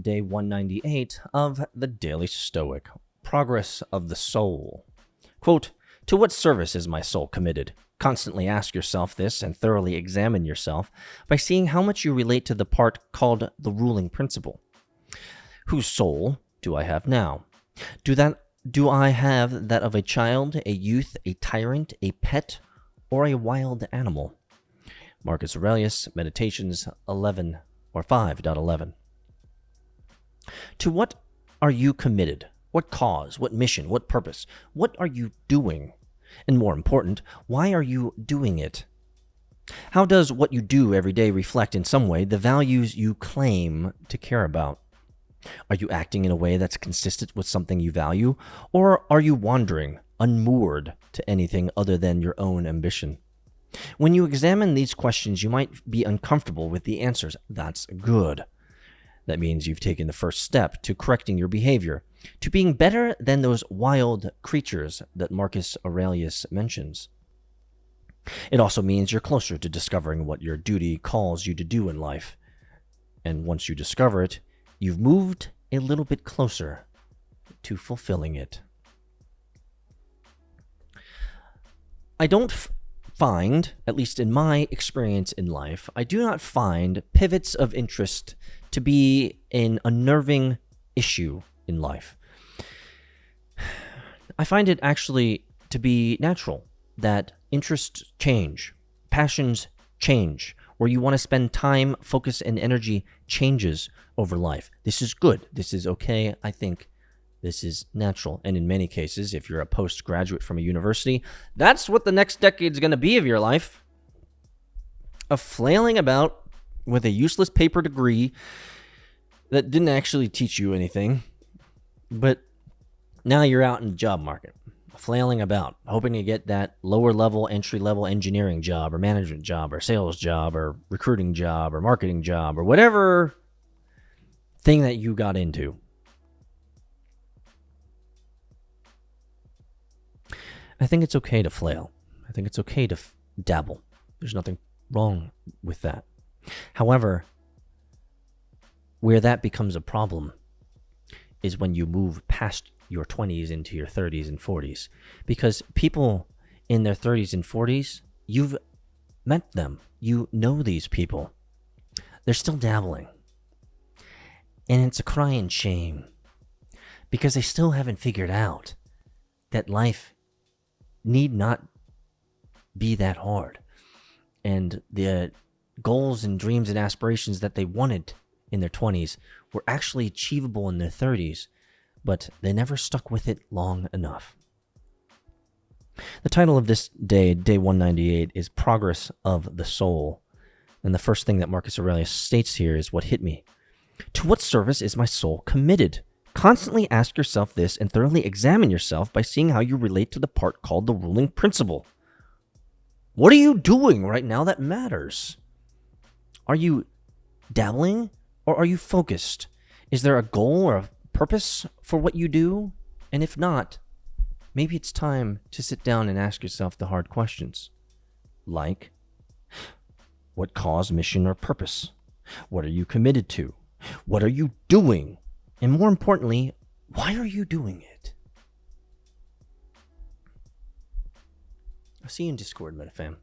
day 198 of the Daily Stoic, Progress of the Soul. Quote, "To what service is my soul committed? Constantly ask yourself this and thoroughly examine yourself by seeing how much you relate to the part called the ruling principle. Whose soul do I have now? Do I have that of a child, a youth, a tyrant, a pet, or a wild animal?" Marcus Aurelius, Meditations 11 or 5.11. To what are you committed? What cause? What mission? What purpose? What are you doing? And more important, why are you doing it? How does what you do every day reflect in some way the values you claim to care about? Are you acting in a way that's consistent with something you value, or are you wandering, unmoored to anything other than your own ambition? When you examine these questions, you might be uncomfortable with the answers. That's good. That means you've taken the first step to correcting your behavior, to being better than those wild creatures that Marcus Aurelius mentions. It also means you're closer to discovering what your duty calls you to do in life. And once you discover it, you've moved a little bit closer to fulfilling it. I don't find, at least in my experience in life, I do not find pivots of interest to be an unnerving issue in life. I find it actually to be natural that interests change, passions change, where you want to spend time, focus, and energy changes over life. This is good. This is okay. I think this is natural. And in many cases, if you're a postgraduate from a university, that's what the next decade is going to be of your life. Of flailing about with a useless paper degree that didn't actually teach you anything, but now you're out in the job market, flailing about, hoping to get that lower level, entry level engineering job or management job or sales job or recruiting job or marketing job or whatever thing that you got into. I think it's okay to flail. I think it's okay to dabble. There's nothing wrong with that. However, where that becomes a problem is when you move past your 20s into your 30s and 40s. Because people in their 30s and 40s, you've met them. You know these people. They're still dabbling. And it's a crying shame because they still haven't figured out that life need not be that hard. And the goals and dreams and aspirations that they wanted in their 20s were actually achievable in their 30s, but they never stuck with it long enough. The title of this day, day 198, is Progress of the Soul. And the first thing that Marcus Aurelius states here is what hit me. To what service is my soul committed? Constantly ask yourself this and thoroughly examine yourself by seeing how you relate to the part called the ruling principle. What are you doing right now that matters? Are you dabbling or are you focused? Is there a goal or a purpose for what you do? And if not, maybe it's time to sit down and ask yourself the hard questions. Like, what cause, mission, or purpose? What are you committed to? What are you doing? And more importantly, why are you doing it? I'll see you in Discord, MetaFam.